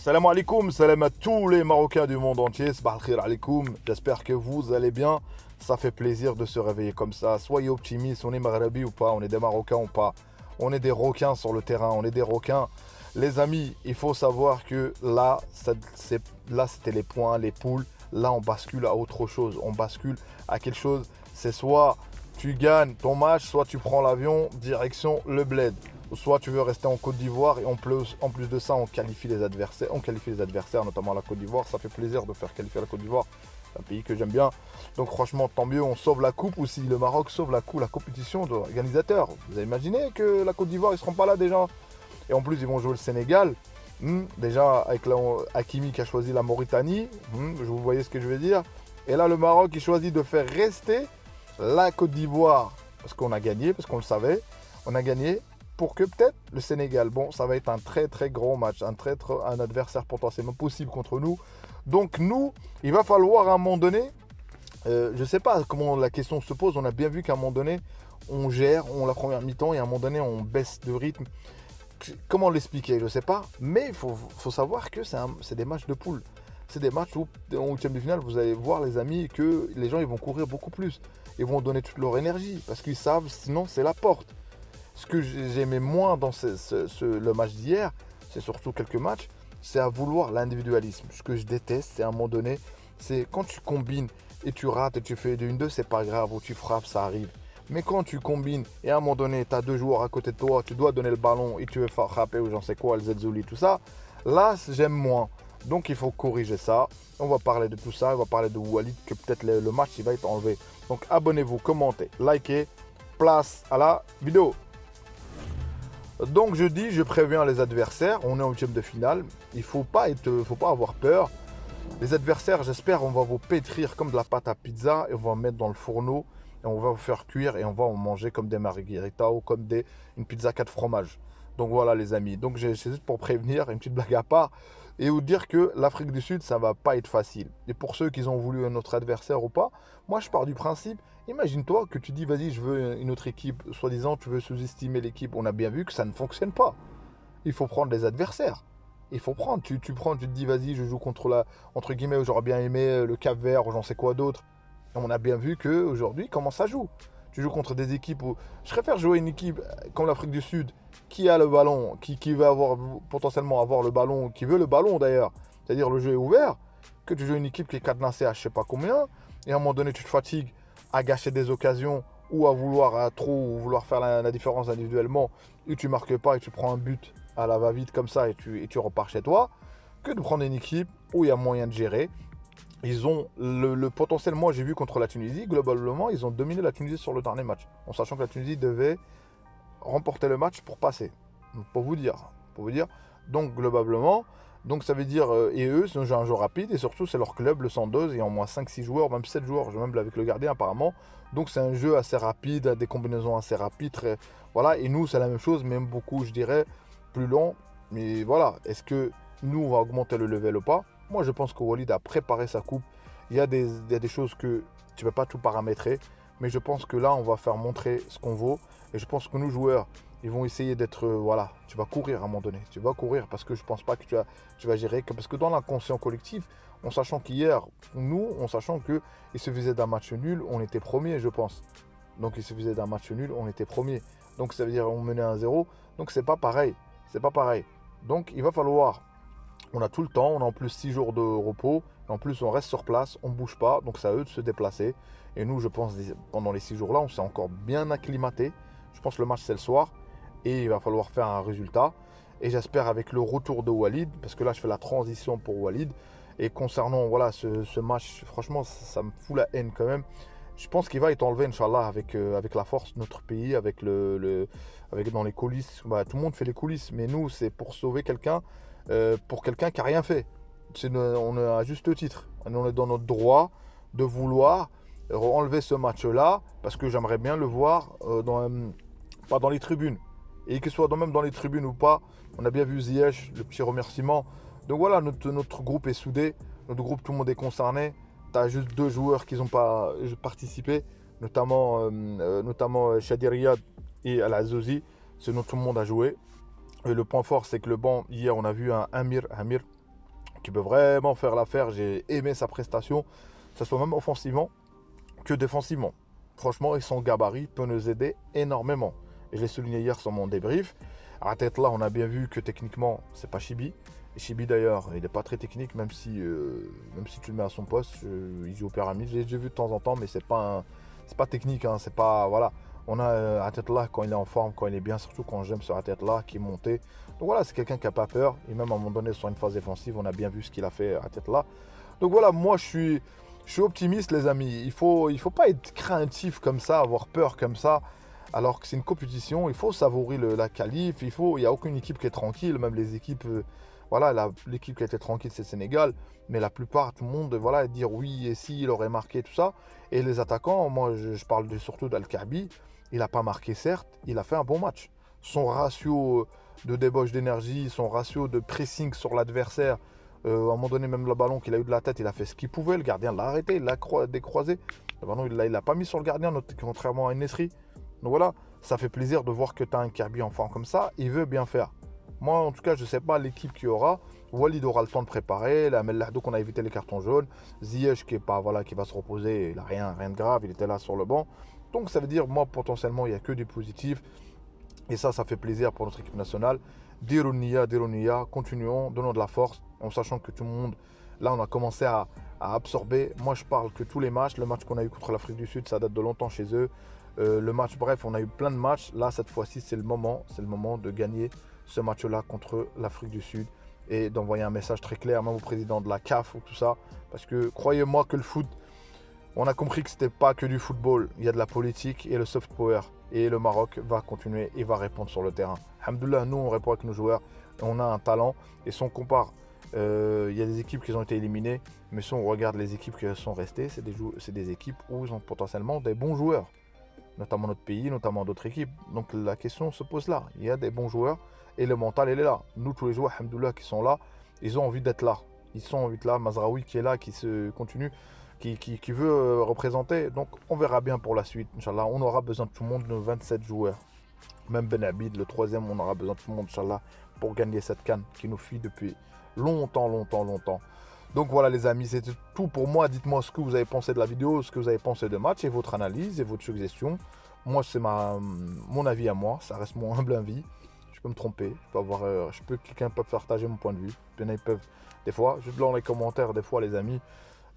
Salam alaikum, salam à tous les Marocains du monde entier, sabah al-khir alaikum. J'espère que vous allez bien. Ça fait plaisir de se réveiller comme ça. Soyez optimistes, on est maghrabi ou pas, on est des Marocains ou pas. On est des requins sur le terrain, on est des requins. Les amis, il faut savoir que là, là c'était les points, les poules. Là, on bascule à autre chose. On bascule à quelque chose. C'est soit tu gagnes ton match, soit tu prends l'avion, direction le bled. Soit tu veux rester en Côte d'Ivoire et en plus de ça, on qualifie les adversaires. On qualifie les adversaires, notamment la Côte d'Ivoire. Ça fait plaisir de faire qualifier la Côte d'Ivoire. C'est un pays que j'aime bien. Donc franchement, tant mieux, on sauve la coupe. Ou si le Maroc sauve la compétition de l'organisateur. Vous avez imaginé que la Côte d'Ivoire, ils ne seront pas là déjà. Et en plus, ils vont jouer le Sénégal. Déjà, avec Hakimi qui a choisi la Mauritanie. Vous voyez ce que je veux dire. Et là, le Maroc, il choisit de faire rester la Côte d'Ivoire. Parce qu'on a gagné, parce qu'on le savait. On a gagné. Pour que peut-être le Sénégal, bon, ça va être un très très grand match, un adversaire potentiellement possible contre nous. Donc nous, il va falloir à un moment donné, je ne sais pas comment la question se pose, on a bien vu qu'à un moment donné, on gère, on la première mi-temps et à un moment donné, on baisse de rythme. Comment l'expliquer, je ne sais pas, mais il faut savoir que c'est des matchs de poule. C'est des matchs où, en huitième de finale, vous allez voir les amis que les gens ils vont courir beaucoup plus. Ils vont donner toute leur énergie parce qu'ils savent, sinon c'est la porte. Ce que j'aimais moins dans le match d'hier, c'est surtout quelques matchs, c'est à vouloir l'individualisme. Ce que je déteste, c'est à un moment donné, c'est quand tu combines et tu rates et tu fais de 1-2, c'est pas grave, ou tu frappes, ça arrive. Mais quand tu combines et à un moment donné, tu as deux joueurs à côté de toi, tu dois donner le ballon et tu veux faire frapper ou j'en sais quoi, le Zezzouli, tout ça, là, j'aime moins. Donc il faut corriger ça. On va parler de tout ça, on va parler de Walid, que peut-être le match il va être enlevé. Donc abonnez-vous, commentez, likez, place à la vidéo. Donc je dis, je préviens les adversaires, on est en huitième de finale, il ne faut pas avoir peur. Les adversaires, j'espère, on va vous pétrir comme de la pâte à pizza et on va en mettre dans le fourneau et on va vous faire cuire et on va en manger comme des margherita ou comme une pizza 4 fromages. Donc voilà les amis, donc c'est juste pour prévenir, une petite blague à part et vous dire que l'Afrique du Sud, ça va pas être facile. Et pour ceux qui ont voulu un autre adversaire ou pas, moi je pars du principe, imagine-toi que tu dis vas-y je veux une autre équipe, soi-disant tu veux sous-estimer l'équipe, on a bien vu que ça ne fonctionne pas. Il faut prendre les adversaires. Il faut prendre, tu prends, tu te dis vas-y je joue contre entre guillemets, j'aurais bien aimé le Cap-Vert ou j'en sais quoi d'autre. On a bien vu qu'aujourd'hui comment ça joue. Tu joues contre des équipes où... Je préfère jouer une équipe comme l'Afrique du Sud qui a le ballon, qui va potentiellement avoir le ballon, qui veut le ballon d'ailleurs, c'est-à-dire le jeu est ouvert, que tu joues une équipe qui est cadenassée à je sais pas combien, et à un moment donné tu te fatigues à gâcher des occasions ou à vouloir ou vouloir faire la différence individuellement, et tu marques pas et tu prends un but à la va-vite comme ça et tu repars chez toi, que de prendre une équipe où il y a moyen de gérer. Ils ont le potentiel, moi j'ai vu contre la Tunisie, globalement, ils ont dominé la Tunisie sur le dernier match, en sachant que la Tunisie devait remporter le match pour passer. Donc, pour vous dire. Donc globalement, donc ça veut dire, et eux, c'est un jeu rapide, et surtout c'est leur club, le Sandoz, il y a au moins 5-6 joueurs, même 7 joueurs, même avec le gardien apparemment. Donc c'est un jeu assez rapide, des combinaisons assez rapides, voilà, et nous c'est la même chose, même beaucoup, je dirais, plus long. Mais voilà, est-ce que nous on va augmenter le level ou pas? Moi je pense que Walid a préparé sa coupe. Il y a des choses que tu ne peux pas tout paramétrer, mais je pense que là on va faire montrer ce qu'on vaut, et je pense que nous joueurs, ils vont essayer d'être, voilà, tu vas courir à un moment donné, tu vas courir parce que je pense pas que tu vas gérer, parce que dans l'inconscient collectif, en sachant qu'hier, nous, en sachant qu'il suffisait d'un match nul, on était premier, je pense. Donc il suffisait d'un match nul, on était premier. Donc ça veut dire on menait 1-0, donc c'est pas pareil, Donc il va falloir, on a tout le temps, on a en plus 6 jours de repos, et en plus on reste sur place, on ne bouge pas, donc c'est à eux de se déplacer. Et nous, je pense, pendant les 6 jours-là, on s'est encore bien acclimaté. Je pense que le match c'est le soir, et il va falloir faire un résultat. Et j'espère avec le retour de Walid, parce que là je fais la transition pour Walid. Et concernant voilà, ce match, franchement ça me fout la haine quand même. Je pense qu'il va être enlevé, Inch'Allah, avec la force de notre pays, avec dans les coulisses. Bah, tout le monde fait les coulisses, mais nous, c'est pour sauver quelqu'un, pour quelqu'un qui n'a rien fait. On est à juste titre. On est dans notre droit de vouloir enlever ce match-là, parce que j'aimerais bien le voir pas dans les tribunes. Et que ce soit même dans les tribunes ou pas, on a bien vu Ziyech, le petit remerciement. Donc voilà, notre groupe est soudé, notre groupe, tout le monde est concerné. Tu as juste 2 joueurs qui n'ont pas participé, notamment Shadi Riyad et Al Azouzi. Ce dont tout le monde a joué. Et le point fort, c'est que le banc, hier, on a vu un Amir qui peut vraiment faire l'affaire. J'ai aimé sa prestation, que ce soit même offensivement que défensivement. Franchement, son gabarit peut nous aider énormément. Et je l'ai souligné hier sur mon débrief. À tête là, on a bien vu que techniquement, c'est pas Chibi. Et Chibi d'ailleurs, il n'est pas très technique, même si tu le mets à son poste, il joue au pyramide. J'ai vu de temps en temps, mais c'est pas technique. Hein, c'est pas voilà. On a à tête là quand il est en forme, quand il est bien, surtout quand j'aime sur à tête là, qui est monté. Donc voilà, c'est quelqu'un qui n'a pas peur. Et même à un moment donné, sur une phase défensive, on a bien vu ce qu'il a fait à tête là. Donc voilà, moi je suis optimiste, les amis. Il faut pas être craintif comme ça, avoir peur comme ça. Alors que c'est une compétition, il faut savourer la qualif. Il n'y a aucune équipe qui est tranquille, même les équipes. Voilà, l'équipe qui a été tranquille, c'est le Sénégal. Mais la plupart, tout le monde, voilà, dire oui et si, il aurait marqué, tout ça. Et les attaquants, moi, je parle surtout d'Al-Kaabi. Il n'a pas marqué, certes, il a fait un bon match. Son ratio de débauche d'énergie, son ratio de pressing sur l'adversaire, à un moment donné, même le ballon qu'il a eu de la tête, il a fait ce qu'il pouvait. Le gardien l'a arrêté, il l'a décroisé. Le ballon, il l'a pas mis sur le gardien, contrairement à Nesri. Donc voilà, ça fait plaisir de voir que tu as un Kirby en forme comme ça. Il veut bien faire. Moi, en tout cas, je ne sais pas l'équipe qui aura. Walid aura le temps de préparer. La Mellahdo qu'on a évité les cartons jaunes. Ziyech qui va se reposer. Il n'a rien de grave. Il était là sur le banc. Donc ça veut dire, moi, potentiellement, il n'y a que des positifs. Et ça fait plaisir pour notre équipe nationale. Dirounia, continuons, donnons de la force, en sachant que tout le monde, là, on a commencé à absorber. Moi, je parle que tous les matchs, le match qu'on a eu contre l'Afrique du Sud, ça date de longtemps chez eux. Le match, bref, on a eu plein de matchs. Là, cette fois-ci, c'est le moment de gagner ce match-là contre l'Afrique du Sud et d'envoyer un message très clair, même au président de la CAF ou tout ça. Parce que croyez-moi que le foot, on a compris que c'était pas que du football. Il y a de la politique et le soft power. Et le Maroc va continuer et va répondre sur le terrain. Alhamdoulilah, nous, on répond avec nos joueurs. On a un talent. Et si on compare, il y a des équipes qui ont été éliminées. Mais si on regarde les équipes qui sont restées, c'est des équipes où ils ont potentiellement des bons joueurs. Notamment notre pays, notamment d'autres équipes. Donc la question se pose là. Il y a des bons joueurs et le mental, il est là. Nous, tous les joueurs, alhamdoulilah, qui sont là, ils ont envie d'être là. Ils sont envie d'être là. Mazraoui qui est là, qui se continue, qui veut représenter. Donc on verra bien pour la suite. Inch'Allah, on aura besoin de tout le monde, de 27 joueurs. Même Ben Abid, le troisième, on aura besoin de tout le monde, Inch'Allah, pour gagner cette canne qui nous fuit depuis longtemps. Donc voilà les amis, c'était tout pour moi. Dites-moi ce que vous avez pensé de la vidéo, ce que vous avez pensé de match et votre analyse et votre suggestion. Moi, c'est mon avis à moi, ça reste mon humble avis. Je peux me tromper, quelqu'un peut partager mon point de vue. Ils peuvent, des fois, je dans les commentaires, des fois les amis.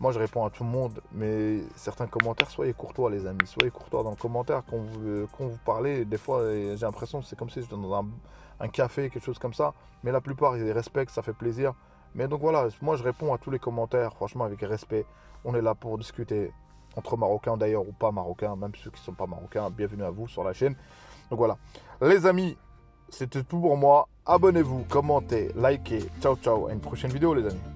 Moi, je réponds à tout le monde, mais certains commentaires, soyez courtois les amis, soyez courtois dans le commentaire quand vous parlez. Des fois, j'ai l'impression que c'est comme si j'étais dans un café, quelque chose comme ça. Mais la plupart, ils respectent, ça fait plaisir. Mais donc voilà, moi je réponds à tous les commentaires, franchement avec respect. On est là pour discuter entre Marocains d'ailleurs ou pas Marocains, même ceux qui ne sont pas Marocains. Bienvenue à vous sur la chaîne. Donc voilà, les amis, c'était tout pour moi. Abonnez-vous, commentez, likez. Ciao, ciao. À une prochaine vidéo les amis.